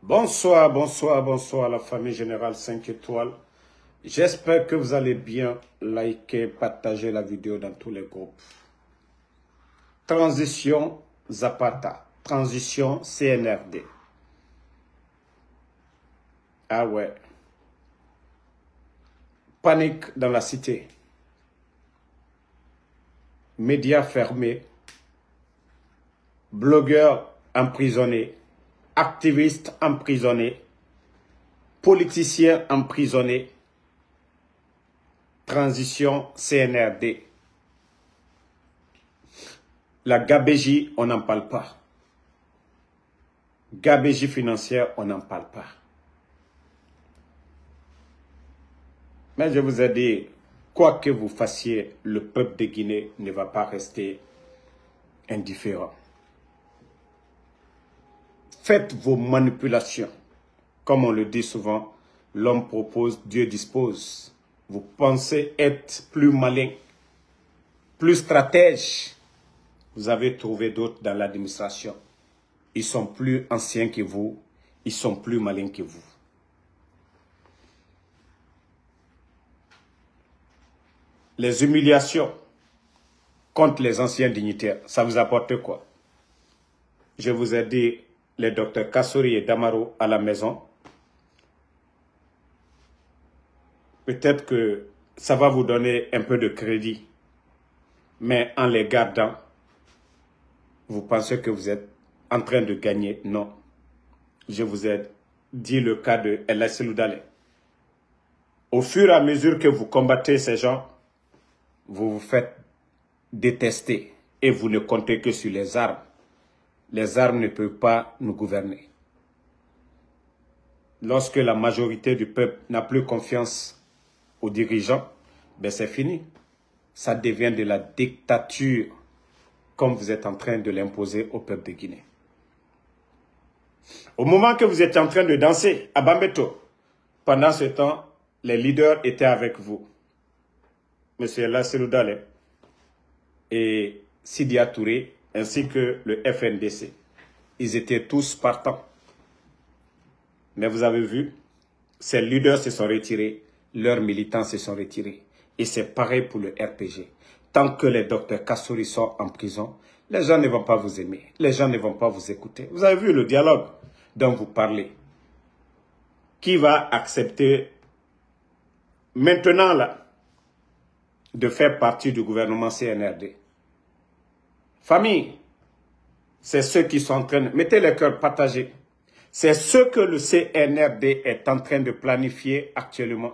Bonsoir, bonsoir, bonsoir la famille Générale 5 étoiles. J'espère que vous allez bien. Likez, partagez la vidéo dans tous les groupes. Transition Zapata. Transition CNRD. Ah ouais. Panique dans la cité. Médias fermés. Blogueurs emprisonnés. Activistes emprisonnés, politiciens emprisonnés, transition CNRD. La gabégie, on n'en parle pas. Gabégie financière, on n'en parle pas. Mais je vous ai dit, quoi que vous fassiez, le peuple de Guinée ne va pas rester indifférent. Faites vos manipulations. Comme on le dit souvent, l'homme propose, Dieu dispose. Vous pensez être plus malin, plus stratège. Vous avez trouvé d'autres dans l'administration. Ils sont plus anciens que vous. Ils sont plus malins que vous. Les humiliations contre les anciens dignitaires, ça vous apporte quoi? Je vous ai dit, les docteurs Kassori et Damaro à la maison. Peut-être que ça va vous donner un peu de crédit. Mais en les gardant, vous pensez que vous êtes en train de gagner. Non. Je vous ai dit le cas de El Seloudale. Au fur et à mesure que vous combattez ces gens, vous vous faites détester. Et vous ne comptez que sur les armes. Les armes ne peuvent pas nous gouverner. Lorsque la majorité du peuple n'a plus confiance aux dirigeants, ben c'est fini. Ça devient de la dictature, comme vous êtes en train de l'imposer au peuple de Guinée. Au moment que vous êtes en train de danser à Bambeto, pendant ce temps, les leaders étaient avec vous. Monsieur Lasseloudale et Sidia Touré, ainsi que le FNDC. Ils étaient tous partants. Mais vous avez vu, ces leaders se sont retirés, leurs militants se sont retirés. Et c'est pareil pour le RPG. Tant que les docteurs Kassori sont en prison, les gens ne vont pas vous aimer. Les gens ne vont pas vous écouter. Vous avez vu le dialogue dont vous parlez. Qui va accepter maintenant là de faire partie du gouvernement CNRD? Famille, c'est ceux qui sont en train de... Mettez les cœurs partagés. C'est ce que le CNRD est en train de planifier actuellement.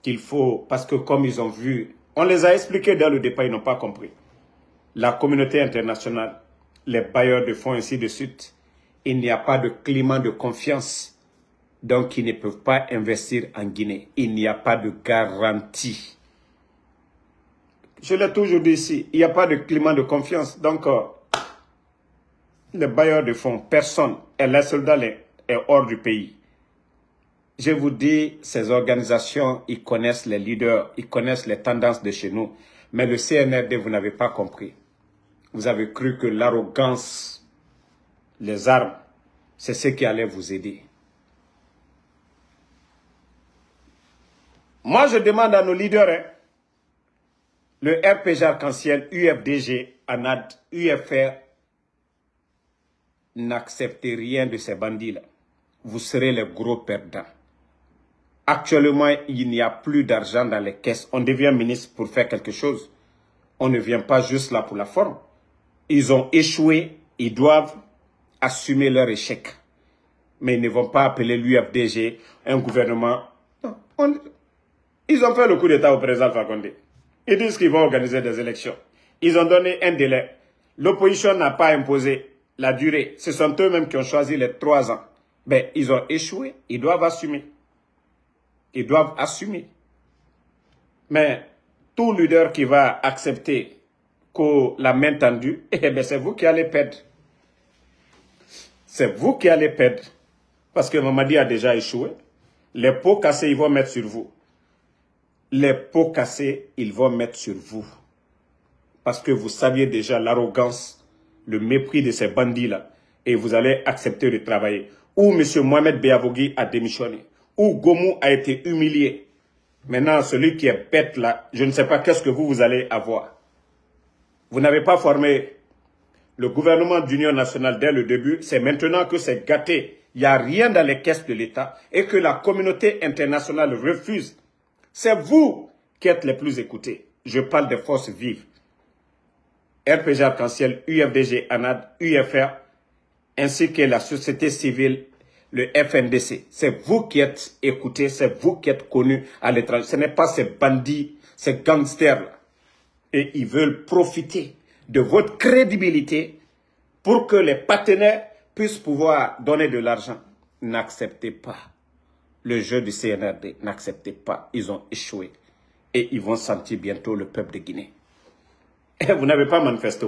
Qu'il faut... Parce que comme ils ont vu... On les a expliqués dès le départ, ils n'ont pas compris. La communauté internationale, les bailleurs de fonds, ainsi de suite. Il n'y a pas de climat de confiance. Donc, ils ne peuvent pas investir en Guinée. Il n'y a pas de garantie. Je l'ai toujours dit ici, il n'y a pas de climat de confiance. Donc, les bailleurs de fonds, personne, et les soldats est hors du pays. Je vous dis, ces organisations, ils connaissent les leaders, ils connaissent les tendances de chez nous. Mais le CNRD, vous n'avez pas compris. Vous avez cru que l'arrogance, les armes, c'est ce qui allait vous aider. Moi, je demande à nos leaders, hein, le RPG Arc-en-Ciel, UFDG, ANAD, UFR, n'acceptez rien de ces bandits-là. Vous serez les gros perdants. Actuellement, il n'y a plus d'argent dans les caisses. On devient ministre pour faire quelque chose. On ne vient pas juste là pour la forme. Ils ont échoué, ils doivent assumer leur échec. Mais ils ne vont pas appeler l'UFDG un gouvernement. Non, ils ont fait le coup d'État au président Alpha Condé. Ils disent qu'ils vont organiser des élections. Ils ont donné un délai. L'opposition n'a pas imposé la durée. Ce sont eux-mêmes qui ont choisi les 3 ans. Mais ils ont échoué. Ils doivent assumer. Ils doivent assumer. Mais tout leader qui va accepter que la main tendue, eh bien, c'est vous qui allez perdre. C'est vous qui allez perdre. Parce que Mamadi a déjà échoué. Les pots cassés, ils vont mettre sur vous. Les pots cassés, ils vont mettre sur vous. Parce que vous saviez déjà l'arrogance, le mépris de ces bandits-là. et vous allez accepter de travailler. Ou M. Mohamed Beavogui a démissionné. Ou Gomu a été humilié. Maintenant, celui qui est bête là, je ne sais pas qu'est-ce que vous allez avoir. Vous n'avez pas formé le gouvernement d'union nationale dès le début. C'est maintenant que c'est gâté. Il n'y a rien dans les caisses de l'État et que la communauté internationale refuse. C'est vous qui êtes les plus écoutés. Je parle des forces vives. RPG Arc-en-Ciel, UFDG, ANAD, UFR, ainsi que la société civile, le FNDC. C'est vous qui êtes écoutés, c'est vous qui êtes connus à l'étranger. Ce n'est pas ces bandits, ces gangsters-là. Et ils veulent profiter de votre crédibilité pour que les partenaires puissent pouvoir donner de l'argent. N'acceptez pas le jeu du CNRD. N'acceptez pas. Ils ont échoué. Et ils vont sentir bientôt le peuple de Guinée. Et vous n'avez pas manifesté.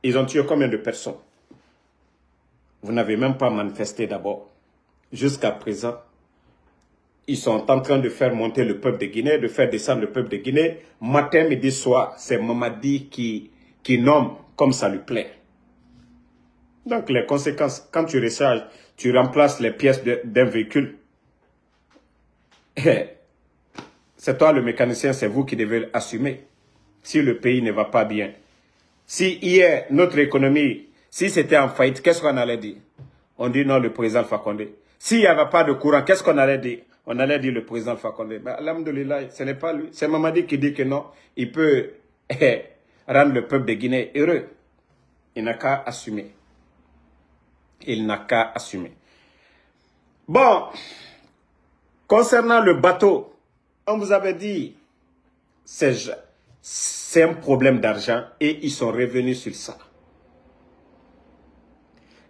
Ils ont tué combien de personnes? Vous n'avez même pas manifesté d'abord. Jusqu'à présent, ils sont en train de faire monter le peuple de Guinée, de faire descendre le peuple de Guinée. Matin, midi, soir, c'est Mamadi qui nomme comme ça lui plaît. Donc les conséquences, quand tu recharges, tu remplaces les pièces d'un véhicule. C'est toi le mécanicien, c'est vous qui devez assumer. Si le pays ne va pas bien. Si hier, notre économie, si c'était en faillite, qu'est-ce qu'on allait dire? On dit non, le président Alpha Condé. S'il n'y avait pas de courant, qu'est-ce qu'on allait dire? On allait dire le président Alpha Condé. Mais alhamdoulilah, ce n'est pas lui. C'est Mamadi qui dit que non, il peut rendre le peuple de Guinée heureux. Il n'a qu'à assumer. Il n'a qu'à assumer. Bon, concernant le bateau, on vous avait dit, c'est un problème d'argent et ils sont revenus sur ça.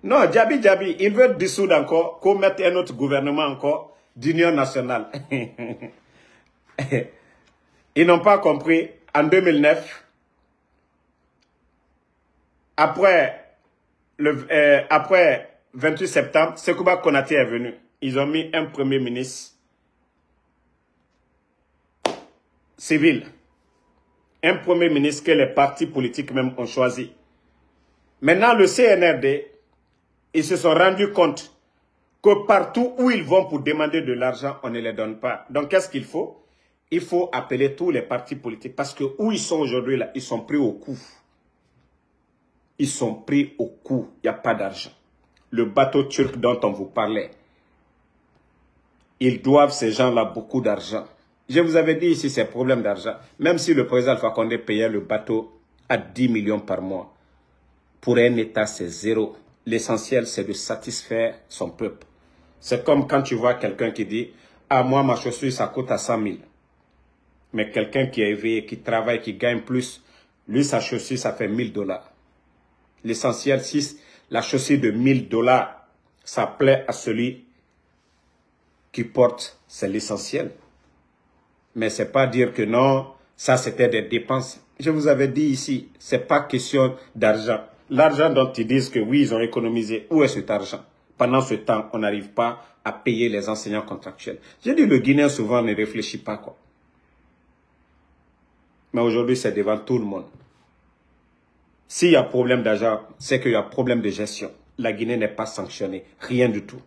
Non, Djabi, il veut dissoudre encore, qu'on mette un autre gouvernement encore d'union nationale. Ils n'ont pas compris, en 2009, après 28 septembre, Sekouba Konaté est venu. Ils ont mis un premier ministre civil. Un premier ministre que les partis politiques même ont choisi. Maintenant, le CNRD, ils se sont rendus compte que partout où ils vont pour demander de l'argent, on ne les donne pas. Donc, qu'est-ce qu'il faut? Il faut appeler tous les partis politiques. Parce que où ils sont aujourd'hui, là, ils sont pris au coup. Ils sont pris au coup. Il n'y a pas d'argent. Le bateau turc dont on vous parlait, ils doivent ces gens-là beaucoup d'argent. Je vous avais dit ici, c'est problème d'argent. Même si le président Alpha Condé payait le bateau à 10 millions par mois, pour un État, c'est zéro. L'essentiel, c'est de satisfaire son peuple. C'est comme quand tu vois quelqu'un qui dit « Ah, moi, ma chaussure, ça coûte à 100 000. » Mais quelqu'un qui est éveillé, qui travaille, qui gagne plus, lui, sa chaussure, ça fait 1000 $. L'essentiel, si la chaussure de 1000 $, ça plaît à celui qui porte, c'est l'essentiel. Mais ce n'est pas dire que non, ça c'était des dépenses. Je vous avais dit ici, ce n'est pas question d'argent. L'argent dont ils disent que oui, ils ont économisé, où est cet argent? Pendant ce temps, on n'arrive pas à payer les enseignants contractuels. J'ai dit, le Guinéen souvent ne réfléchit pas, quoi. Mais aujourd'hui, c'est devant tout le monde. S'il y a problème d'argent, c'est qu'il y a problème de gestion. La Guinée n'est pas sanctionnée, rien du tout.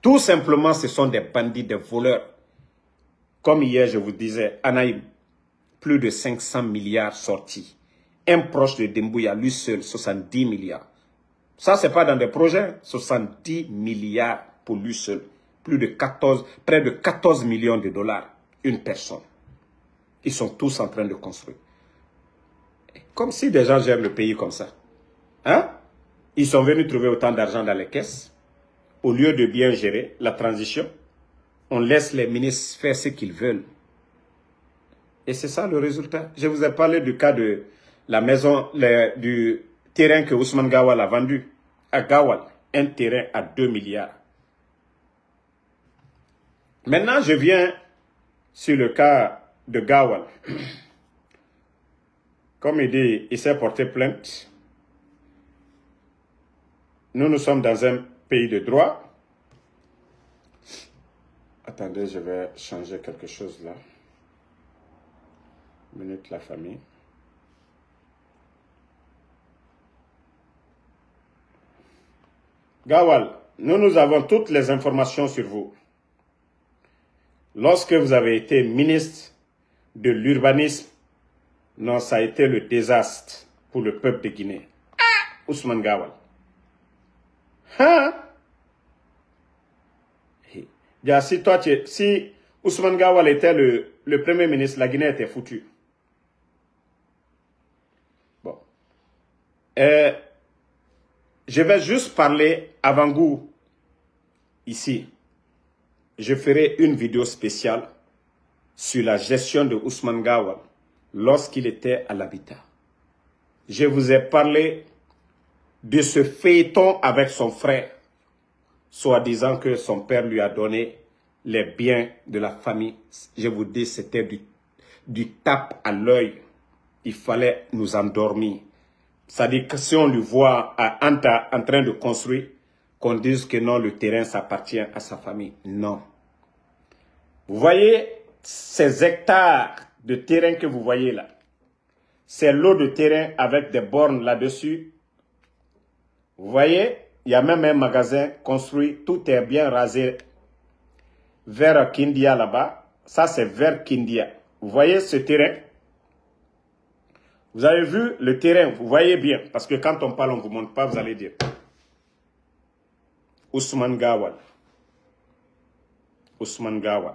Tout simplement, ce sont des bandits, des voleurs. Comme hier, je vous disais, Anaïm, plus de 500 milliards sortis. Un proche de Dembouya, lui seul, 70 milliards. Ça, ce n'est pas dans des projets. 70 milliards pour lui seul. Près de 14 millions de dollars. Une personne. Ils sont tous en train de construire. Comme si des gens gèrent le pays comme ça. Hein? Ils sont venus trouver autant d'argent dans les caisses. Au lieu de bien gérer la transition, on laisse les ministres faire ce qu'ils veulent. Et c'est ça le résultat. Je vous ai parlé du cas de la maison, du terrain que Ousmane Gawal a vendu à Gawal. Un terrain à 2 milliards. Maintenant, je viens sur le cas de Gawal. Comme il dit, il s'est porté plainte. Nous sommes dans un pays de droit. Attendez, je vais changer quelque chose là. Minute la famille. Gawal, nous avons toutes les informations sur vous. Lorsque vous avez été ministre de l'urbanisme, non, ça a été le désastre pour le peuple de Guinée. Ousmane Gawal. Hein? Si Ousmane Gawal était le premier ministre, la Guinée était foutue. Bon. Je vais juste parler avant vous ici. Je ferai une vidéo spéciale sur la gestion de Ousmane Gawal lorsqu'il était à l'habitat. Je vous ai parlé de ce feuilleton avec son frère, soi-disant que son père lui a donné les biens de la famille. Je vous dis, c'était du tape à l'œil. Il fallait nous endormir. C'est-à-dire que si on lui voit en train de construire, qu'on dise que non, le terrain s'appartient à sa famille. Non. Vous voyez ces hectares de terrain que vous voyez là. C'est l'eau de terrain avec des bornes là-dessus. Vous voyez, il y a même un magasin construit, tout est bien rasé vers Kindia là-bas. Ça, c'est vers Kindia. Vous voyez ce terrain? Vous avez vu le terrain, vous voyez bien, parce que quand on parle, on ne vous montre pas, vous allez dire. Ousmane Gawal. Ousmane Gawal.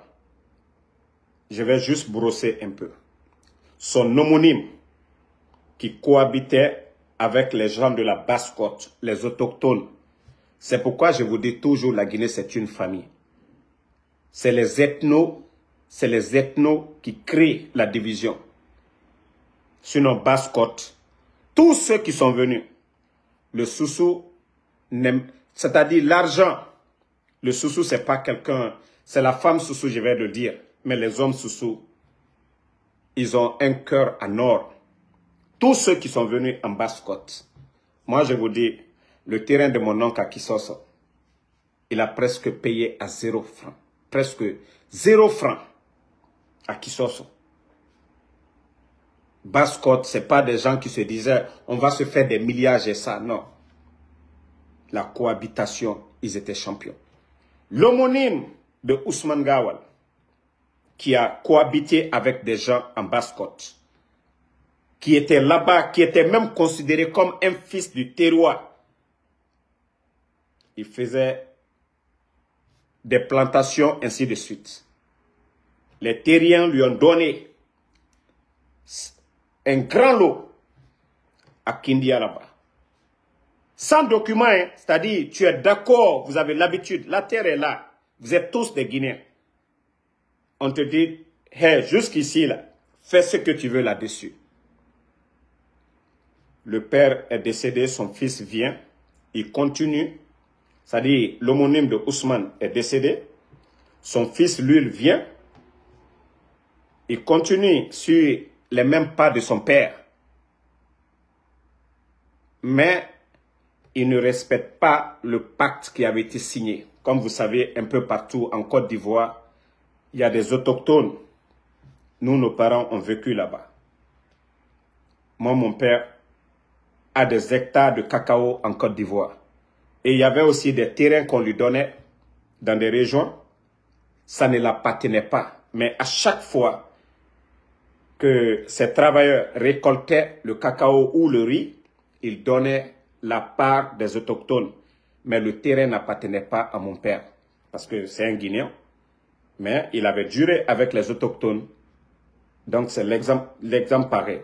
Je vais juste brosser un peu. Son homonyme qui cohabitait avec les gens de la Basse-Côte, les autochtones. C'est pourquoi je vous dis toujours, la Guinée, c'est une famille. C'est les ethnos qui créent la division. Sinon, Basse-Côte, tous ceux qui sont venus, le Soussou, c'est-à-dire l'argent, le Soussou, c'est pas quelqu'un, c'est la femme Soussou, je vais le dire, mais les hommes Soussou, ils ont un cœur en or. Tous ceux qui sont venus en Basse-Côte, moi je vous dis, le terrain de mon oncle à Kissoso, il a presque payé à 0 francs. Presque 0 francs à Kissoso. Basse-Côte, ce n'est pas des gens qui se disaient, on va se faire des milliards et ça, non. La cohabitation, ils étaient champions. L'homonyme de Ousmane Gawal, qui a cohabité avec des gens en Basse-Côte, qui était là-bas, qui était même considéré comme un fils du terroir. Il faisait des plantations, ainsi de suite. Les terriens lui ont donné un grand lot à Kindia là-bas. Sans document, hein, c'est-à-dire, tu es d'accord, vous avez l'habitude, la terre est là, vous êtes tous des Guinéens. On te dit, hey, jusqu'ici, là, fais ce que tu veux là-dessus. Le père est décédé, son fils vient, il continue, c'est-à-dire, l'homonyme de Ousmane est décédé, son fils, lui, il vient, il continue sur les mêmes pas de son père. Mais il ne respecte pas le pacte qui avait été signé. Comme vous savez, un peu partout en Côte d'Ivoire, il y a des autochtones. Nous, nos parents ont vécu là-bas. Moi, mon père a des hectares de cacao en Côte d'Ivoire. Et il y avait aussi des terrains qu'on lui donnait dans des régions. Ça ne l'appartenait pas. Mais à chaque fois que ces travailleurs récoltaient le cacao ou le riz, ils donnaient la part des autochtones. Mais le terrain n'appartenait pas à mon père, parce que c'est un Guinéen. Mais il avait juré avec les autochtones. Donc c'est l'exemple pareil.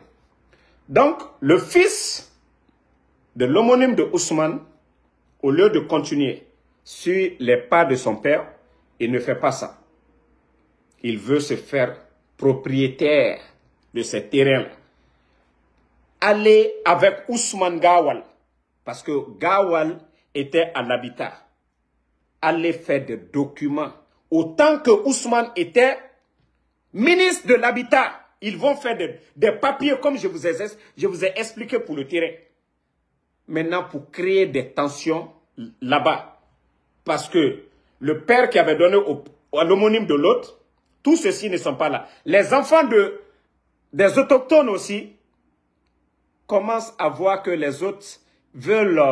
Donc le fils de l'homonyme de Ousmane, au lieu de continuer sur les pas de son père, il ne fait pas ça. Il veut se faire propriétaire de ces terrains-là. Aller avec Ousmane Gawal, parce que Gawal était à l'habitat. Aller faire des documents. Autant que Ousmane était ministre de l'habitat, ils vont faire des papiers comme je vous ai expliqué pour le terrain. Maintenant, pour créer des tensions là-bas. Parce que le père qui avait donné à l'homonyme de l'autre, tous ceux-ci ne sont pas là. Les enfants des autochtones aussi commencent à voir que les autres veulent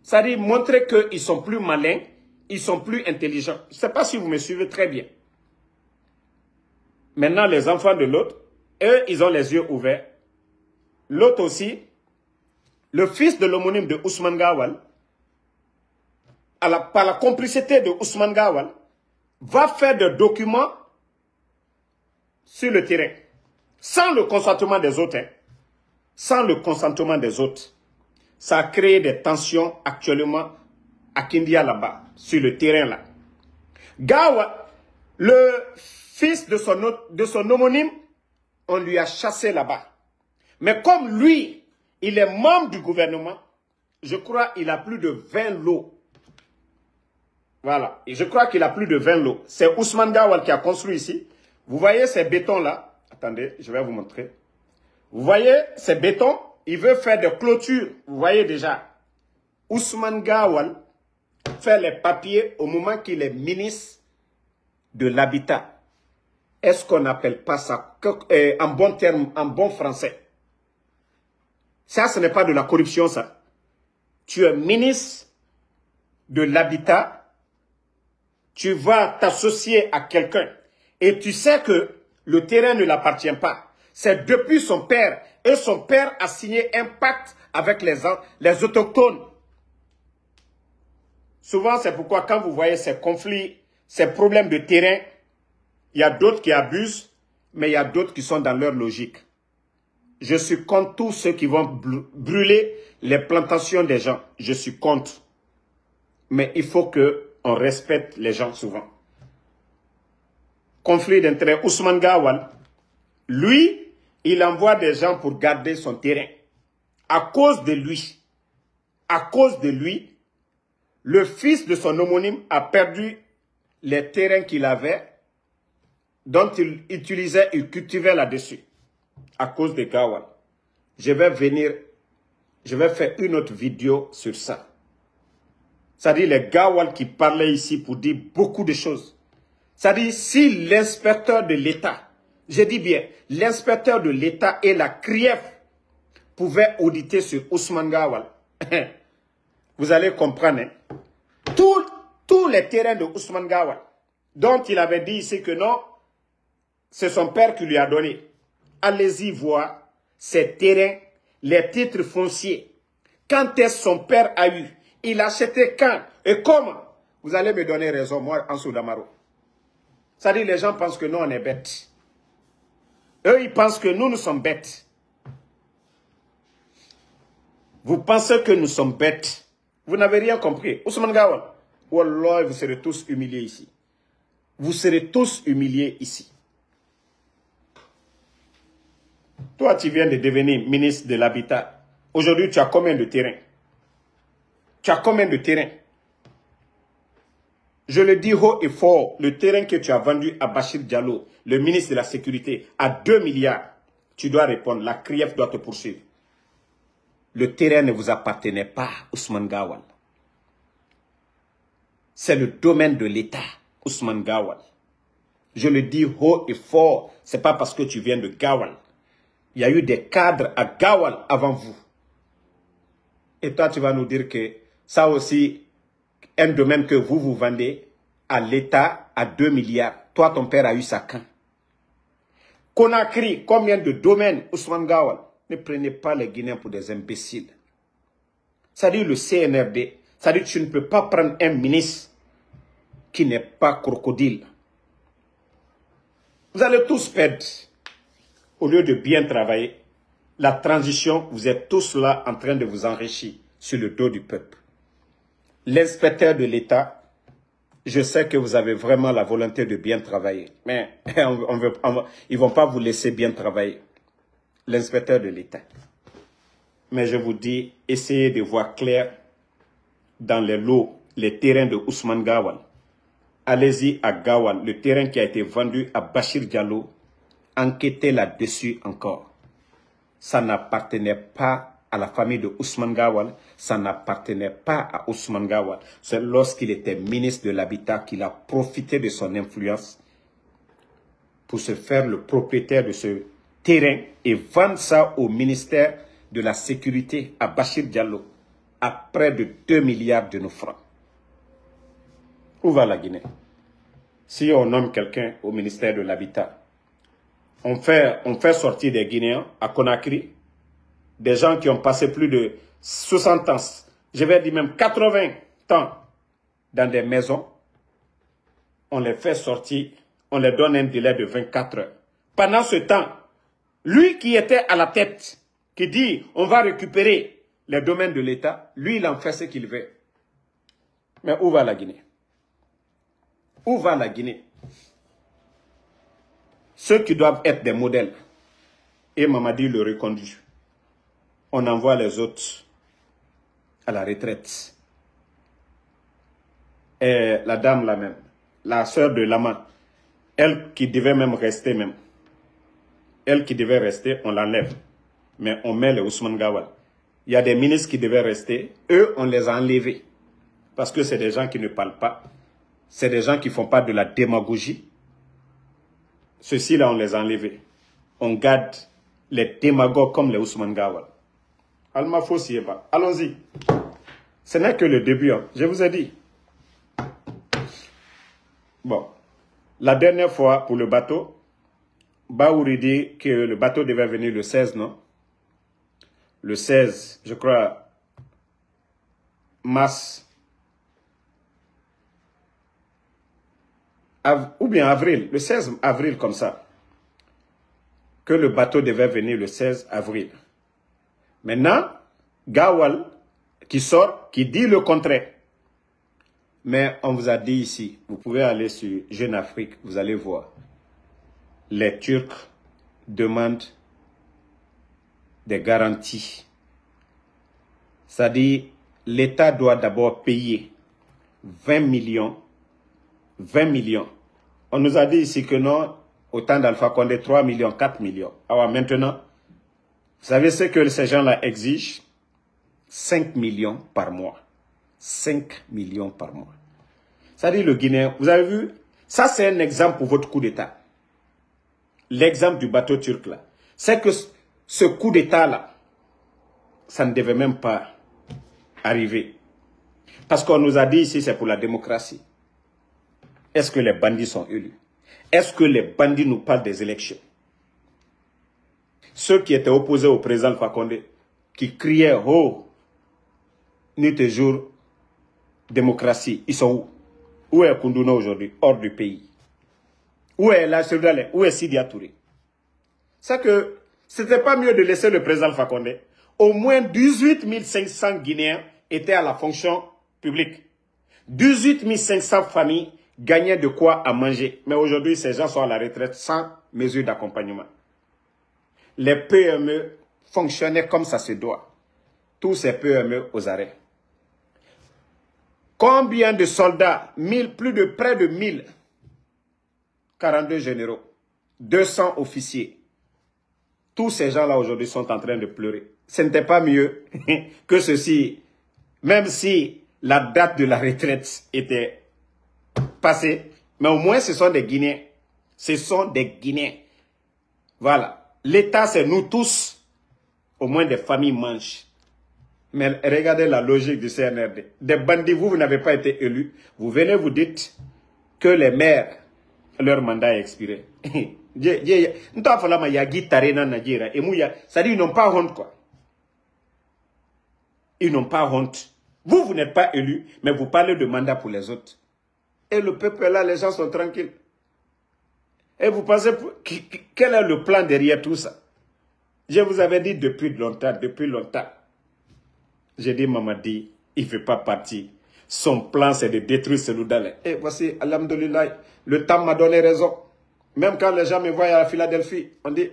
C'est-à-dire montrer qu'ils sont plus malins, ils sont plus intelligents. Je ne sais pas si vous me suivez très bien. Maintenant, les enfants de l'autre, eux, ils ont les yeux ouverts. L'autre aussi, le fils de l'homonyme de Ousmane Gawal, par la complicité de Ousmane Gawal, va faire des documents sur le terrain, sans le consentement des autres. Hein. Sans le consentement des autres. Ça a créé des tensions actuellement à Kindia là-bas, sur le terrain là. Gawal, le fils de son homonyme, on lui a chassé là-bas. Mais comme lui, il est membre du gouvernement, je crois qu'il a plus de 20 lots. Voilà. Et je crois qu'il a plus de 20 lots. C'est Ousmane Gawal qui a construit ici. Vous voyez ces bétons-là. Attendez, je vais vous montrer. Vous voyez ces bétons. Il veut faire des clôtures. Vous voyez déjà. Ousmane Gawal fait les papiers au moment qu'il est ministre de l'Habitat. Est-ce qu'on n'appelle pas ça en bon terme, en bon français? Ça, ce n'est pas de la corruption, ça. Tu es ministre de l'Habitat. Tu vas t'associer à quelqu'un et tu sais que le terrain ne l'appartient pas. C'est depuis son père. Et son père a signé un pacte avec les autochtones. Souvent, c'est pourquoi quand vous voyez ces conflits, ces problèmes de terrain, il y a d'autres qui abusent, mais il y a d'autres qui sont dans leur logique. Je suis contre tous ceux qui vont brûler les plantations des gens. Je suis contre. Mais il faut qu'on respecte les gens souvent. Conflit d'intérêt. Ousmane Gawal, lui, il envoie des gens pour garder son terrain. À cause de lui, le fils de son homonyme a perdu les terrains qu'il avait, dont il utilisait, il cultivait là-dessus. À cause de Gawal. Je vais faire une autre vidéo sur ça. C'est-à-dire les Gawal qui parlaient ici pour dire beaucoup de choses. C'est-à-dire si l'inspecteur de l'État, je dis bien, l'inspecteur de l'État et la CRIEF pouvaient auditer sur Ousmane Gawal, vous allez comprendre. Hein? Tous les terrains de Ousmane Gawal, dont il avait dit ici que non, c'est son père qui lui a donné. Allez-y voir ces terrains, les titres fonciers. Quand est-ce son père a eu? Il a acheté quand? Et comment? Vous allez me donner raison, moi, Ansou Damaro. C'est-à-dire les gens pensent que nous, on est bêtes. Eux, ils pensent que nous sommes bêtes. Vous pensez que nous sommes bêtes. Vous n'avez rien compris. Ousmane Gawal, Wallah, vous serez tous humiliés ici. Vous serez tous humiliés ici. Toi, tu viens de devenir ministre de l'Habitat. Aujourd'hui, tu as combien de terrains? Tu as combien de terrains? Je le dis haut et fort, le terrain que tu as vendu à Bachir Diallo, le ministre de la Sécurité, à 2 milliards, tu dois répondre. La CRIEF doit te poursuivre. Le terrain ne vous appartenait pas, Ousmane Gawal. C'est le domaine de l'État, Ousmane Gawal. Je le dis haut et fort, ce n'est pas parce que tu viens de Gawal. Il y a eu des cadres à Gawal avant vous. Et toi, tu vas nous dire que ça aussi, un domaine que vous vendez à l'État à 2 milliards. Toi, ton père a eu ça quand? Conakry, combien de domaines, Ousmane Gawal? Ne prenez pas les Guinéens pour des imbéciles. C'est-à-dire le CNRD. C'est-à-dire que tu ne peux pas prendre un ministre qui n'est pas crocodile. Vous allez tous perdre. Au lieu de bien travailler, la transition, vous êtes tous là en train de vous enrichir sur le dos du peuple. L'inspecteur de l'État, je sais que vous avez vraiment la volonté de bien travailler, mais ils ne vont pas vous laisser bien travailler. L'inspecteur de l'État. Mais je vous dis, essayez de voir clair dans les lots, les terrains de Ousmane Gawal. Allez-y à Gawal, le terrain qui a été vendu à Bachir Diallo. Enquêtez là-dessus encore. Ça n'appartenait pas à la famille de Ousmane Gawal. Ça n'appartenait pas à Ousmane Gawal. C'est lorsqu'il était ministre de l'Habitat qu'il a profité de son influence pour se faire le propriétaire de ce terrain et vendre ça au ministère de la Sécurité à Bachir Diallo. à près de 2 milliards de nos francs. Où va la Guinée? Si on nomme quelqu'un au ministère de l'Habitat, on fait sortir des Guinéens à Conakry, des gens qui ont passé plus de 60 ans, je vais dire même 80 ans dans des maisons, on les fait sortir, on les donne un délai de 24 heures. Pendant ce temps, lui qui était à la tête, qui dit on va récupérer les domaines de l'État, lui il en fait ce qu'il veut. Mais où va la Guinée? Où va la Guinée? Ceux qui doivent être des modèles, et Mamadi le reconduit, on envoie les autres à la retraite. Et la dame là même, la sœur de Lama, elle qui devait même rester même, elle qui devait rester, on l'enlève. Mais on met les Ousmane Gawal. Il y a des ministres qui devaient rester, eux on les a enlevés. Parce que c'est des gens qui ne parlent pas. C'est des gens qui ne font pas de la démagogie. Ceux-ci là on les a enlevés. On garde les démagogues comme les Ousmane Gawal. Alma Fossieba, allons-y. Ce n'est que le début, hein. Je vous ai dit. Bon, la dernière fois pour le bateau, Baouri dit que le bateau devait venir le 16, non? Le 16, je crois, mars, ou bien avril, le 16 avril comme ça, que le bateau devait venir le 16 avril. Maintenant, Gawal qui sort, qui dit le contraire. Mais on vous a dit ici, vous pouvez aller sur Jeune Afrique, vous allez voir. Les Turcs demandent des garanties. C'est-à-dire, l'État doit d'abord payer 20 millions. 20 millions. On nous a dit ici que non, au temps d'Alpha Condé, 3 millions, 4 millions. Alors maintenant, vous savez ce que ces gens-là exigent? 5 millions par mois. 5 millions par mois. C'est-à-dire le Guinéen, vous avez vu? Ça, c'est un exemple pour votre coup d'État. L'exemple du bateau turc là. C'est que ce coup d'État-là, ça ne devait même pas arriver. Parce qu'on nous a dit ici, c'est pour la démocratie. Est-ce que les bandits sont élus? Est-ce que les bandits nous parlent des élections? Ceux qui étaient opposés au président Alpha Condé, qui criaient, oh, nuit et jour, démocratie, ils sont où? Où est Koundouna aujourd'hui? Hors du pays. Où est la Chevdalé? Où est Sidi Touré? C'est que c'était pas mieux de laisser le président Alpha Condé. Au moins 18 500 Guinéens étaient à la fonction publique. 18 500 familles gagnaient de quoi à manger. Mais aujourd'hui, ces gens sont à la retraite sans mesure d'accompagnement. Les PME fonctionnaient comme ça se doit. Tous ces PME aux arrêts. Combien de soldats? Plus de près de 1000. 42 généraux. 200 officiers. Tous ces gens-là aujourd'hui sont en train de pleurer. Ce n'était pas mieux que ceci. Même si la date de la retraite était passée. Mais au moins ce sont des Guinéens. Ce sont des Guinéens. Voilà. L'État c'est nous tous. Au moins des familles mangent. Mais regardez la logique du CNRD. Des bandits, vous n'avez pas été élus. Vous venez, vous dites que les maires, leur mandat est expiré. C'est-à-dire, ils n'ont pas honte, quoi. Ils n'ont pas honte. Vous n'êtes pas élus, mais vous parlez de mandat pour les autres. Et le peuple est là, les gens sont tranquilles. Et vous pensez, quel est le plan derrière tout ça? Je vous avais dit depuis longtemps, J'ai dit, Mamadi, il ne fait pas partie. Son plan, c'est de détruire Seloudalé. Et voici, alhamdoulilah, le temps m'a donné raison. Même quand les gens me voient à la Philadelphie, on dit,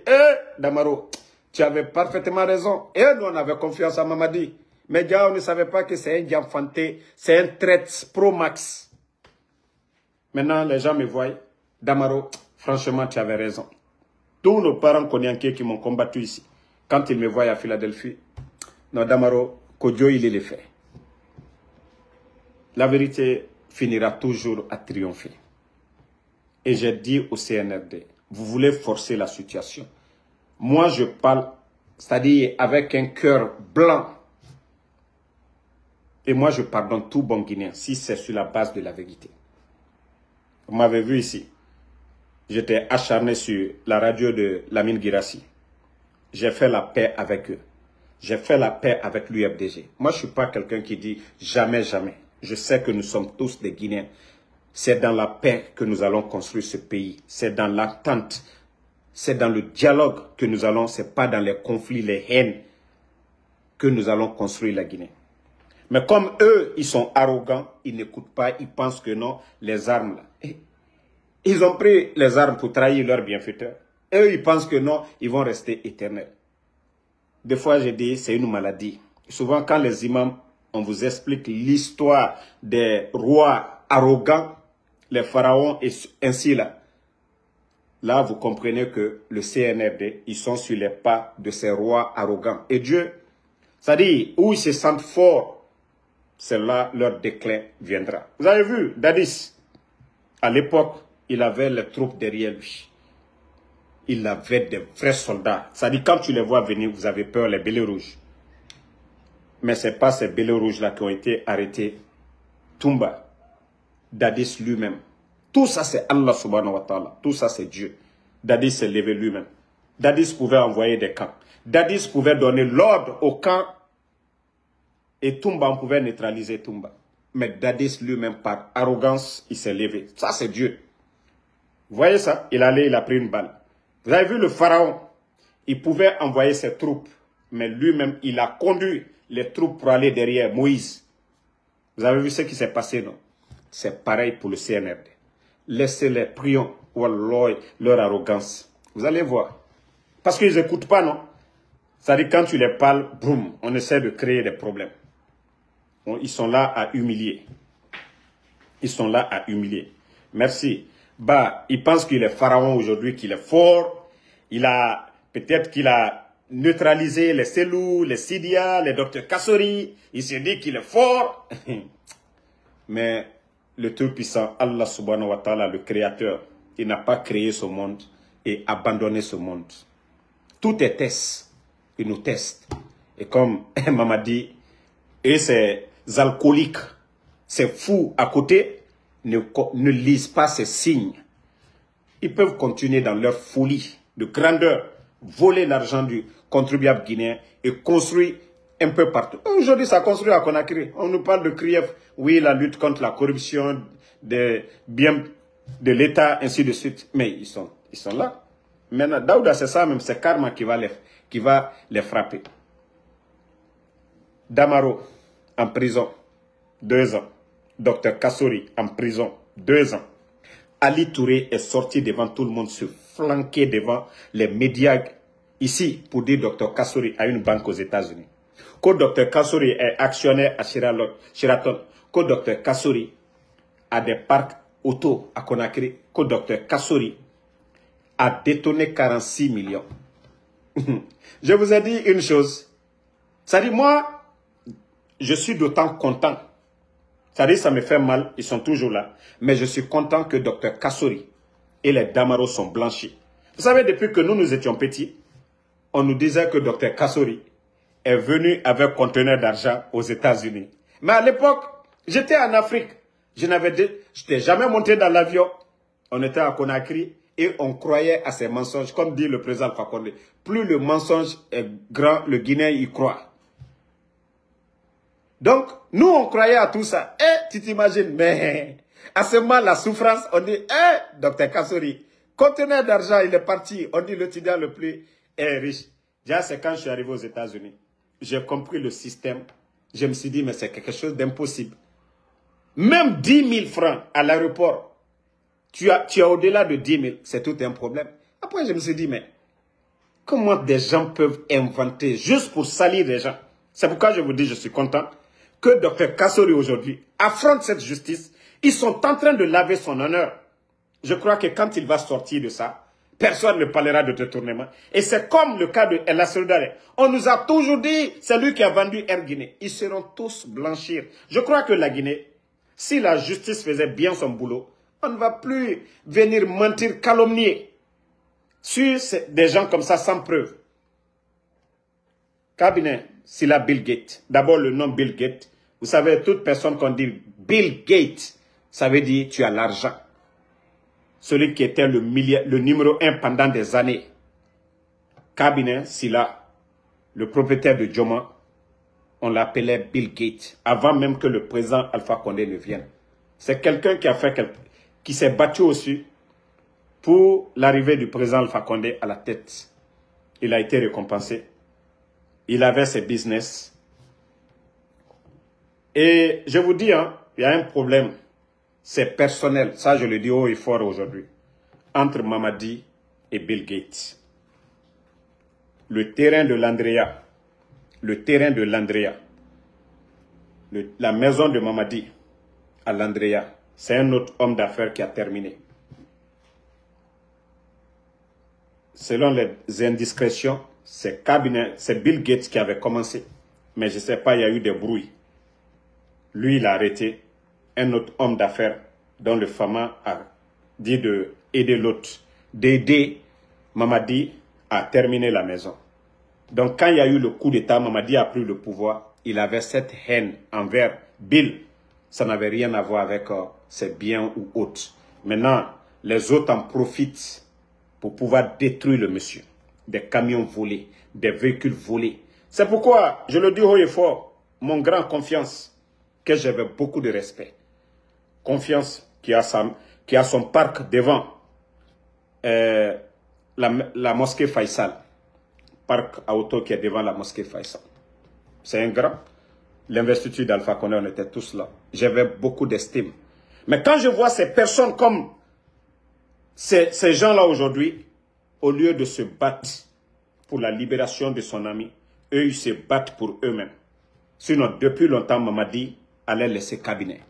Damaro, tu avais parfaitement raison. Et nous, on avait confiance à Mamadi. Mais déjà, on ne savait pas que c'est un diamanté, c'est un traite pro-max. Maintenant, les gens me voient, Damaro, franchement, tu avais raison. Tous nos parents cognaquiers qui m'ont combattu ici, quand ils me voient à Philadelphie, non, Damaro, Kodjo, il est le fait. La vérité finira toujours à triompher. Et j'ai dit au CNRD, vous voulez forcer la situation. Moi, je parle, c'est-à-dire avec un cœur blanc. Et moi, je pardonne tout bon Guinéen si c'est sur la base de la vérité. Vous m'avez vu ici. J'étais acharné sur la radio de Lamine Guirassy. J'ai fait la paix avec eux. J'ai fait la paix avec l'UFDG. Moi, je ne suis pas quelqu'un qui dit jamais, jamais. Je sais que nous sommes tous des Guinéens. C'est dans la paix que nous allons construire ce pays. C'est dans l'attente. C'est dans le dialogue que nous allons. Ce n'est pas dans les conflits, les haines que nous allons construire la Guinée. Mais comme eux, ils sont arrogants, ils n'écoutent pas, ils pensent que non, les armes là. Ils ont pris les armes pour trahir leurs bienfaiteurs. Eux, ils pensent que non, ils vont rester éternels. Des fois, j'ai dit, c'est une maladie. Souvent, quand les imams, on vous explique l'histoire des rois arrogants, les pharaons et ainsi là. Là, vous comprenez que le CNRD, ils sont sur les pas de ces rois arrogants. Et Dieu, c'est-à-dire, où ils se sentent forts, c'est là leur déclin viendra. Vous avez vu, Dadis, à l'époque, il avait les troupes derrière lui. Il avait des vrais soldats. C'est-à-dire, quand tu les vois venir, vous avez peur, les bélets rouges. Mais ce n'est pas ces bélets rouges-là qui ont été arrêtés. Toumba, Dadis lui-même. Tout ça, c'est Allah subhanahu wa ta'ala. Tout ça, c'est Dieu. Dadis s'est levé lui-même. Dadis pouvait envoyer des camps. Dadis pouvait donner l'ordre au camp. Et Toumba, on pouvait neutraliser Toumba. Mais Dadis lui-même, par arrogance, il s'est levé. Ça, c'est Dieu. Vous voyez ça? Il allait, il a pris une balle. Vous avez vu le pharaon? Il pouvait envoyer ses troupes. Mais lui-même, il a conduit les troupes pour aller derrière Moïse. Vous avez vu ce qui s'est passé, non? C'est pareil pour le CNRD. Laissez-les, prions. Wallah, leur arrogance. Vous allez voir. Parce qu'ils n'écoutent pas, non? C'est-à-dire, quand tu les parles, boum, on essaie de créer des problèmes. Ils sont là à humilier. Ils sont là à humilier. Merci. Bah, il pense qu'il est pharaon aujourd'hui, qu'il est fort. Peut-être qu'il a neutralisé les Selou, les Sidia, les docteurs Kassori. Il se dit qu'il est fort. Mais le Tout-Puissant, Allah subhanahu wa ta'ala, le Créateur, il n'a pas créé ce monde et abandonné ce monde. Tout est test. Il nous teste. Et comme maman dit, et ces alcooliques, ces fous à côté, ne lisent pas ces signes. Ils peuvent continuer dans leur folie de grandeur, voler l'argent du contribuable guinéen et construire un peu partout. Aujourd'hui, ça construit à Conakry. On nous parle de CRIEF. Oui, la lutte contre la corruption, des biens de l'État, ainsi de suite. Mais ils sont là. Maintenant, Daouda, c'est ça même, c'est Karma qui va les frapper. Damaro, en prison, 2 ans. Docteur Kassori, en prison, 2 ans. Ali Touré est sorti devant tout le monde, se flanquer devant les médias ici pour dire Docteur Kassori a une banque aux États-Unis. Que Docteur Kassori est actionnaire à Sheraton. Que Docteur Kassori a des parcs auto à Conakry. Que Docteur Kassori a détourné 46 millions. Je vous ai dit une chose. C'est-à-dire, moi, je suis d'autant content. C'est-à-dire, ça me fait mal, ils sont toujours là. Mais je suis content que Docteur Kassori et les Damaro sont blanchis. Vous savez, depuis que nous étions petits, on nous disait que Docteur Kassori est venu avec conteneur d'argent aux États-Unis. Mais à l'époque, j'étais en Afrique. Je n'étais jamais monté dans l'avion. On était à Conakry et on croyait à ces mensonges. Comme dit le président Alpha Condé, plus le mensonge est grand, le Guinéen y croit. Donc, nous, on croyait à tout ça. Et tu t'imagines, mais à ce moment, la souffrance, on dit, Docteur Kassori, conteneur d'argent, il est parti. On dit l'étudiant le plus riche. Déjà, c'est quand je suis arrivé aux États-Unis. J'ai compris le système. Je me suis dit, mais c'est quelque chose d'impossible. Même 10 000 francs à l'aéroport, tu as au-delà de 10 000, c'est tout un problème. Après, je me suis dit, mais comment des gens peuvent inventer juste pour salir des gens? C'est pourquoi je vous dis, je suis content que Docteur Kassori aujourd'hui affronte cette justice. Ils sont en train de laver son honneur. Je crois que quand il va sortir de ça, personne ne parlera de détournement. Et c'est comme le cas de El Assoudare. On nous a toujours dit, c'est lui qui a vendu Air Guinée. Ils seront tous blanchir. Je crois que la Guinée, si la justice faisait bien son boulot, on ne va plus venir mentir, calomnier sur des gens comme ça sans preuve. Cabinet, c'est la Bill Gates. D'abord le nom Bill Gates. Vous savez, toute personne qu'on dit Bill Gates, ça veut dire tu as l'argent. Celui qui était le numéro 1 pendant des années. Cabinet Silla, le propriétaire de Joma, on l'appelait Bill Gates, avant même que le président Alpha Condé ne vienne. C'est quelqu'un qui s'est battu aussi pour l'arrivée du président Alpha Condé à la tête. Il a été récompensé. Il avait ses business. Et je vous dis, hein, il y a un problème. C'est personnel. Ça, je le dis haut et fort aujourd'hui. Entre Mamadi et Bill Gates. Le terrain de l'Andrea. La maison de Mamadi à l'Andrea. C'est un autre homme d'affaires qui a terminé. Selon les indiscrétions, c'est Bill Gates qui avait commencé. Mais je ne sais pas, il y a eu des bruits. Lui, il a arrêté un autre homme d'affaires dont le Fama a dit d'aider l'autre, d'aider Mamadi à terminer la maison. Donc quand il y a eu le coup d'État, Mamadi a pris le pouvoir. Il avait cette haine envers Bill. Ça n'avait rien à voir avec ses biens ou autres. Maintenant, les autres en profitent pour pouvoir détruire le monsieur. Des camions volés, des véhicules volés. C'est pourquoi, je le dis haut et fort, mon grand confiance, que j'avais beaucoup de respect. Confiance qui a son parc devant la mosquée Faisal. Parc à auto qui est devant la mosquée Faisal. C'est un grand. L'investiture d'Alpha Condé, on était tous là. J'avais beaucoup d'estime. Mais quand je vois ces personnes comme ces gens-là aujourd'hui, au lieu de se battre pour la libération de son ami, eux, ils se battent pour eux-mêmes. Sinon, depuis longtemps, Mamadi allait laisser cabinet.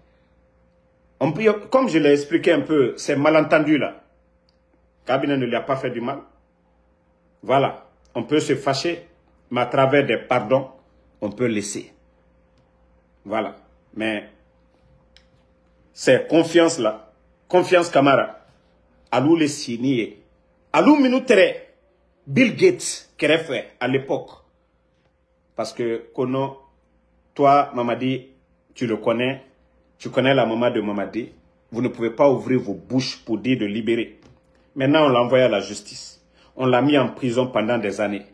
Comme je l'ai expliqué un peu, c'est malentendu là. Cabinet ne lui a pas fait du mal. Voilà. On peut se fâcher, mais à travers des pardons, on peut laisser. Voilà. Mais c'est confiance là. Confiance Camara. Alou les signer. Alou minutere. Bill Gates qui aurait fait à l'époque. Parce que Kono, toi, Mamadi, tu le connais. Tu connais la maman de Mamadi. Vous ne pouvez pas ouvrir vos bouches pour dire de libérer. Maintenant, on l'a envoyé à la justice. On l'a mis en prison pendant des années.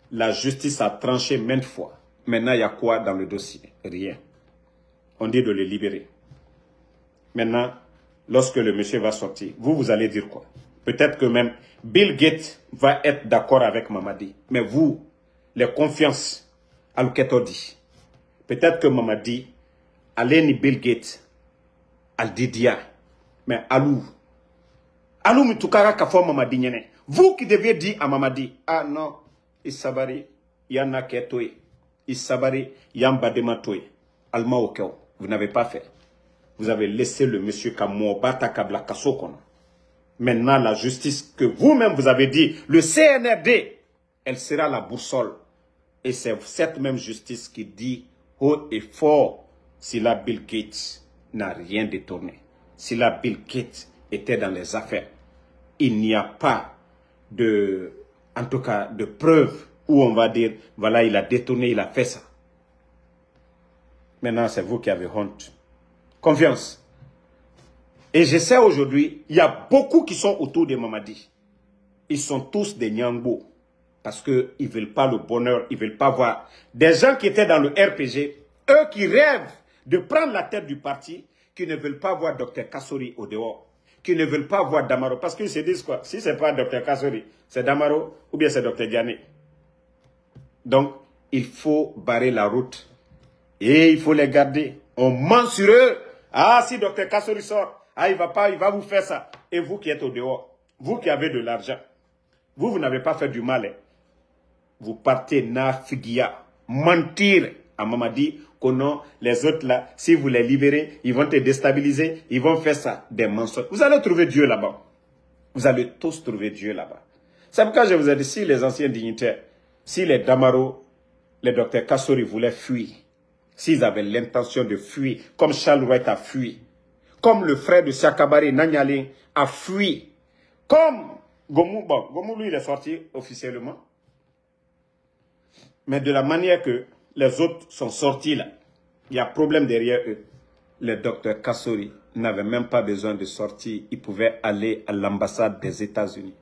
La justice a tranché maintes fois. Maintenant, il y a quoi dans le dossier? Rien. On dit de le libérer. Maintenant, lorsque le monsieur va sortir, vous allez dire quoi? Peut-être que même Bill Gates va être d'accord avec Mamadi. Mais vous, les confiances, Al-Ketodi, peut-être que Mamadi, allez ni Bill Gates, Al-Didia, mais Alou Mitoukara Kafo Mamadi Nyene. Vous qui deviez dire à Mamadi, ah non, Isabari, Yana Ketoye, Isabari, Yambadema Toye, Alma Okeo, vous n'avez pas fait. Vous avez laissé le monsieur Kamouobata Kabla Kasokon. Maintenant, la justice que vous-même vous avez dit, le CNRD, elle sera la boussole. Et c'est cette même justice qui dit haut et fort, si la Bill Gates n'a rien détourné, si la Bill Gates était dans les affaires, il n'y a pas en tout cas, de preuves où on va dire, voilà, il a détourné, il a fait ça. Maintenant, c'est vous qui avez honte. Confiance. Et je sais aujourd'hui, il y a beaucoup qui sont autour de Mamadi. Ils sont tous des Nyangbo. Parce qu'ils ne veulent pas le bonheur, ils ne veulent pas voir. Des gens qui étaient dans le RPG, eux qui rêvent de prendre la tête du parti, qui ne veulent pas voir Dr Kassori au dehors, qui ne veulent pas voir Damaro. Parce qu'ils se disent quoi? Si ce n'est pas Dr Kassori, c'est Damaro ou bien c'est Dr Diané. Donc, il faut barrer la route. Et il faut les garder. On ment sur eux. Ah, si Dr Kassori sort, ah, il va vous faire ça. Et vous qui êtes au dehors, vous qui avez de l'argent, vous n'avez pas fait du mal. Hein. Vous partez nafigia, mentir à Mamadi, que non, les autres là, si vous les libérez, ils vont te déstabiliser, ils vont faire ça, des mensonges. Vous allez trouver Dieu là-bas. Vous allez tous trouver Dieu là-bas. C'est pourquoi je vous ai dit, si les anciens dignitaires, si les Damaro, les docteurs Kassori voulaient fuir, s'ils avaient l'intention de fuir, comme Charles Wright a fui, comme le frère de Siakabari, Nanyale, a fui, comme Gomu, bon, Gomu lui il est sorti officiellement, mais de la manière que les autres sont sortis là, Il y a problème derrière eux. Le docteur Kassori n'avait même pas besoin de sortir. Il pouvait aller à l'ambassade des États-Unis.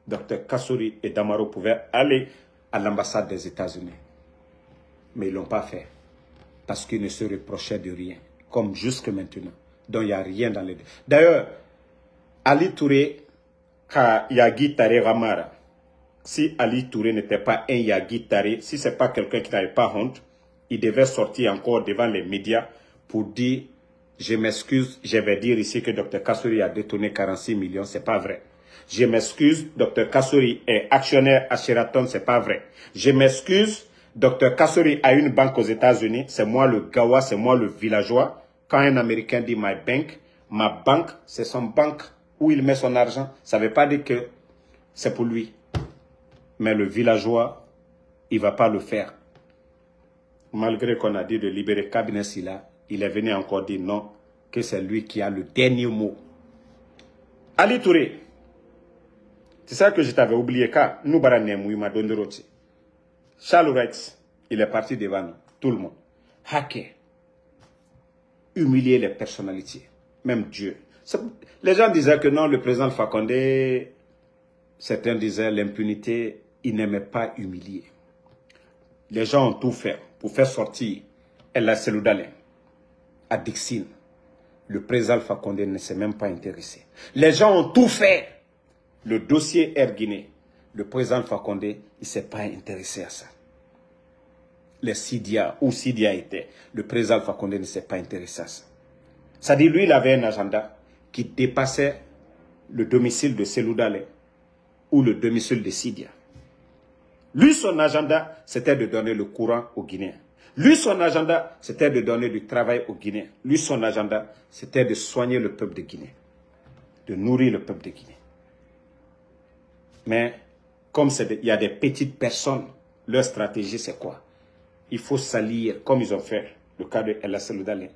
Docteur Kassori et Damaro pouvaient aller à l'ambassade des États-Unis. Mais ils ne l'ont pas fait. Parce qu'ils ne se reprochaient de rien. Comme jusque maintenant. Donc il n'y a rien dans les deux. D'ailleurs, Ali Touré, Yagi Tare Ramara, si Ali Touré n'était pas un Yagi Tare, si ce n'est pas quelqu'un qui n'avait pas honte, il devait sortir encore devant les médias pour dire « Je m'excuse, je vais dire ici que Dr Kassori a détourné 46 millions, ce n'est pas vrai. Je m'excuse, Dr Kassori est actionnaire à Sheraton, ce n'est pas vrai. Je m'excuse, Dr Kassori a une banque aux États-Unis, c'est moi le gawa, c'est moi le villageois. Quand un Américain dit « my bank », ma banque, c'est son banque où il met son argent. Ça ne veut pas dire que c'est pour lui. Mais le villageois, il ne va pas le faire. Malgré qu'on a dit de libérer Cabinet Silla, il est venu encore dire non, que c'est lui qui a le dernier mot. Ali Touré, c'est ça que je t'avais oublié, car nous, m'a donné roti. Charles Rex, il est parti devant nous, tout le monde. Hacker, humilier les personnalités, même Dieu. Les gens disaient que non, le président Alpha Condé, certains disaient l'impunité, il n'aimait pas humilier. Les gens ont tout fait pour faire sortir El Seloudalé à Dixine. Le président Alpha Condé ne s'est même pas intéressé. Les gens ont tout fait. Le dossier Air Guinée, le président Alpha Condé, il ne s'est pas intéressé à ça. Les Sidia, où Sidia était, le président Alpha Condé ne s'est pas intéressé à ça. C'est-à-dire, lui, il avait un agenda qui dépassait le domicile de Seloudalé ou le domicile de Sidia. Lui, son agenda, c'était de donner le courant aux Guinéens. Lui, son agenda, c'était de donner du travail aux Guinéens. Lui, son agenda, c'était de soigner le peuple de Guinée, de nourrir le peuple de Guinée. Mais, comme il y a des petites personnes, leur stratégie, c'est quoi? Il faut salir, comme ils ont fait, le cas de El Seloudalé.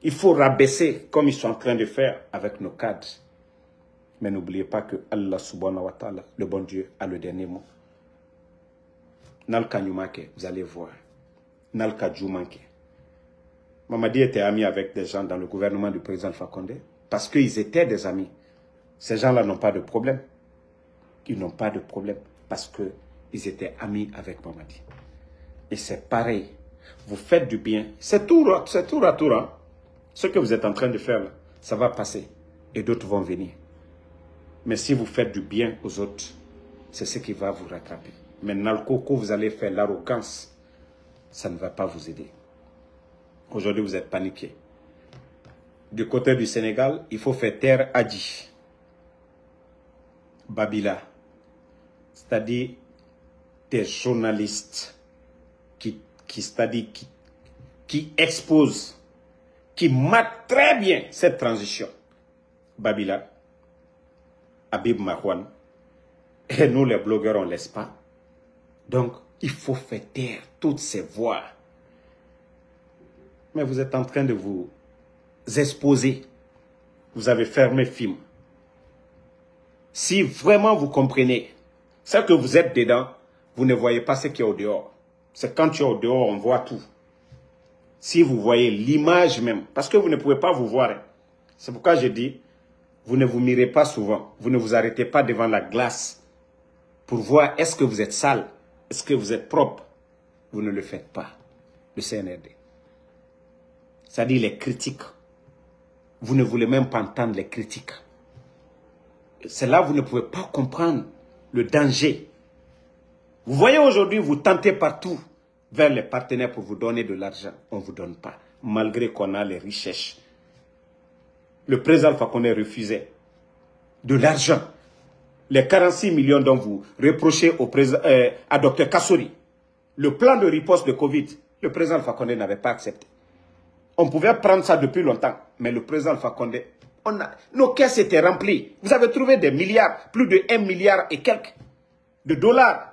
Il faut rabaisser, comme ils sont en train de faire avec nos cadres. Mais n'oubliez pas que Allah subhanahu wa ta'ala, le bon Dieu, a le dernier mot. Nalka Nyumake, vous allez voir. Nalka Djoumanke. Mamadi était ami avec des gens dans le gouvernement du président Alpha Condé parce qu'ils étaient des amis. Ces gens-là n'ont pas de problème. Ils n'ont pas de problème parce qu'ils étaient amis avec Mamadi. Et c'est pareil. Vous faites du bien. C'est tour à tour. Hein? Ce que vous êtes en train de faire, là, ça va passer. Et d'autres vont venir. Mais si vous faites du bien aux autres, c'est ce qui va vous rattraper. Mais Nalko, quand vous allez faire l'arrogance, ça ne va pas vous aider. Aujourd'hui, vous êtes paniqué. Du côté du Sénégal, il faut faire taire Adji, Babila, c'est-à-dire des journalistes qui exposent, qui matent très bien cette transition. Babila, Habib Marwan, et nous les blogueurs, on ne laisse pas. Donc, il faut faire taire toutes ces voix. Mais vous êtes en train de vous exposer. Vous avez fermé film. Si vraiment vous comprenez ce que vous êtes dedans, vous ne voyez pas ce qui est au dehors. C'est quand tu es au dehors, on voit tout. Si vous voyez l'image même, parce que vous ne pouvez pas vous voir. Hein. C'est pourquoi je dis, vous ne vous mirez pas souvent. Vous ne vous arrêtez pas devant la glace pour voir est-ce que vous êtes sale, est-ce que vous êtes propre. Vous ne le faites pas, le CNRD. C'est-à-dire les critiques. Vous ne voulez même pas entendre les critiques. C'est là que vous ne pouvez pas comprendre le danger. Vous voyez aujourd'hui, vous tentez partout vers les partenaires pour vous donner de l'argent. On ne vous donne pas, malgré qu'on a les richesses. Le président Alpha Condé refusait de l'argent. Les 46 millions dont vous reprochez à Dr Kassori, le plan de riposte de Covid, le président Alpha Condé n'avait pas accepté. On pouvait prendre ça depuis longtemps, mais le président Alpha Condé, nos caisses étaient remplies. Vous avez trouvé des milliards, plus de 1 milliard et quelques de dollars.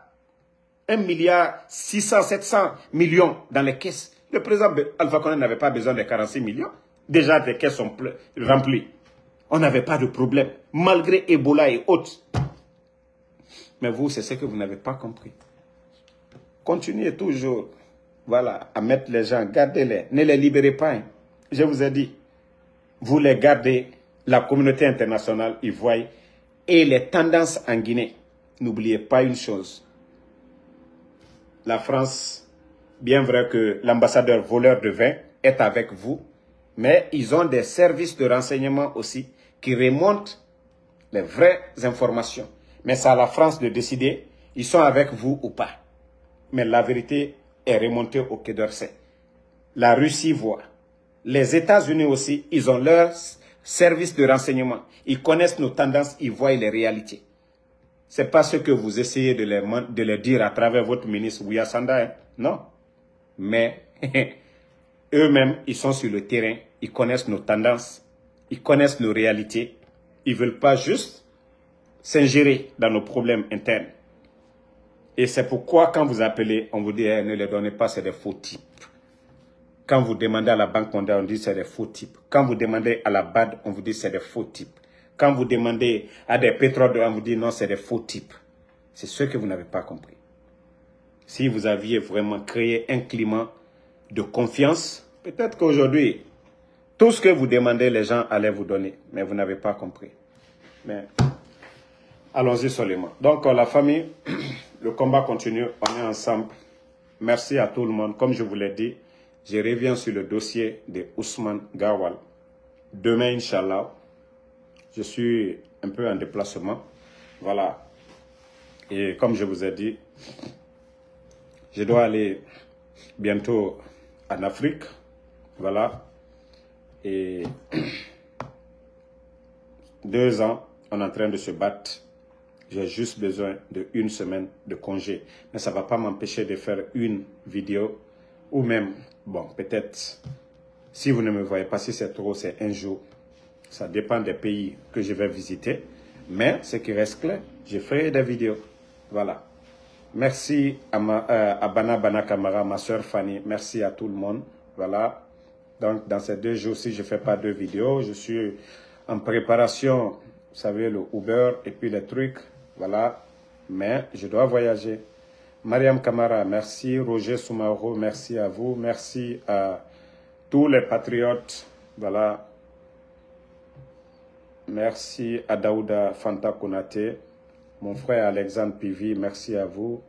1 milliard 600, 700 millions dans les caisses. Le président Alpha Condé n'avait pas besoin de 46 millions. Déjà, les caisses sont remplies. On n'avait pas de problème, malgré Ebola et autres. Mais vous, c'est ce que vous n'avez pas compris. Continuez toujours voilà, à mettre les gens, gardez-les, ne les libérez pas. Hein. Je vous ai dit, vous les gardez, la communauté internationale y voit, et les tendances en Guinée. N'oubliez pas une chose, la France, bien vrai que l'ambassadeur voleur de vin est avec vous, mais ils ont des services de renseignement aussi qui remontent les vraies informations. Mais c'est à la France de décider, ils sont avec vous ou pas. Mais la vérité est remontée au Quai d'Orsay. La Russie voit. Les États-Unis aussi, ils ont leurs services de renseignement. Ils connaissent nos tendances, ils voient les réalités. Ce n'est pas ce que vous essayez de leur dire à travers votre ministre Ouya Sanda, hein? Non. Mais eux-mêmes, ils sont sur le terrain, ils connaissent nos tendances, ils connaissent nos réalités. Ils ne veulent pas juste s'ingérer dans nos problèmes internes. Et c'est pourquoi quand vous appelez, on vous dit ne les donnez pas, c'est des faux types. Quand vous demandez à la Banque mondiale, on dit c'est des faux types. Quand vous demandez à la BAD, on vous dit c'est des faux types. Quand vous demandez à des pétroles, on vous dit non, c'est des faux types. C'est ce que vous n'avez pas compris. Si vous aviez vraiment créé un climat de confiance, peut-être qu'aujourd'hui, tout ce que vous demandez, les gens allaient vous donner. Mais vous n'avez pas compris. Mais allons-y seulement. Donc la famille, le combat continue, on est ensemble. Merci à tout le monde. Comme je vous l'ai dit, je reviens sur le dossier de Ousmane Gawal. Demain, Inch'Allah, je suis un peu en déplacement. Voilà. Et comme je vous ai dit, je dois aller bientôt en Afrique. Voilà. Et 2 ans, on est en train de se battre. J'ai juste besoin d'1 semaine de congé. Mais ça ne va pas m'empêcher de faire une vidéo. Ou même, bon, peut-être, si vous ne me voyez pas, si c'est trop, c'est 1 jour. Ça dépend des pays que je vais visiter. Mais ce qui reste clair, je ferai des vidéos. Voilà. Merci à Bana Kamara, ma soeur Fanny. Merci à tout le monde. Voilà. Donc, dans ces 2 jours-ci, je ne fais pas de vidéos. Je suis en préparation, vous savez, le Uber et puis les trucs. Voilà. Mais je dois voyager. Mariam Kamara, merci. Roger Soumaro, merci à vous. Merci à tous les patriotes. Voilà. Merci à Daouda Fanta Konate. Mon frère Alexandre Pivi, merci à vous.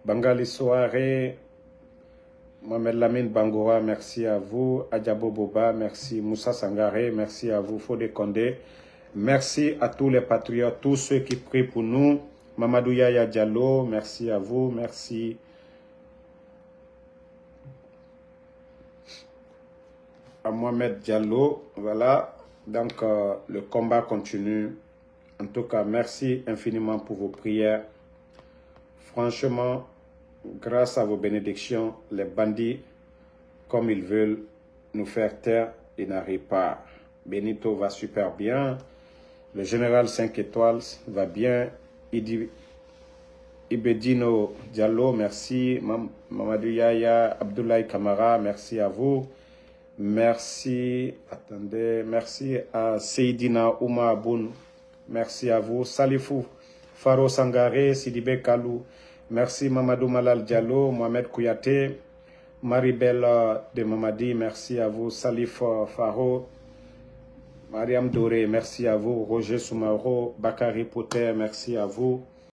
Bangali Soare, Mohamed Lamine Bangoura, merci à vous. Adjabo Boba, merci. Moussa Sangare, merci à vous. Fodé Kondé, merci à tous les patriotes, tous ceux qui prient pour nous. Mamadou Yaya Diallo, merci à vous. Merci. À Mohamed Diallo, voilà. Donc, le combat continue. En tout cas, merci infiniment pour vos prières. Franchement, grâce à vos bénédictions, les bandits, comme ils veulent nous faire taire, ils n'arrivent pas. Benito va super bien. Le général 5 étoiles va bien. Ibedino Diallo, merci. Mamadou Yaya, Abdoulaye Kamara, merci à vous. Merci, attendez, merci à Seydina Ouma Aboun. Merci à vous. Salifou, Faro Sangare, Sidibé Kalou. Merci Mamadou Malal Diallo, Mohamed Kouyaté, Maribel de Mamadi, merci à vous. Salif Faro, Mariam Doré, merci à vous. Roger Soumaro, Bakary Potter, merci à vous.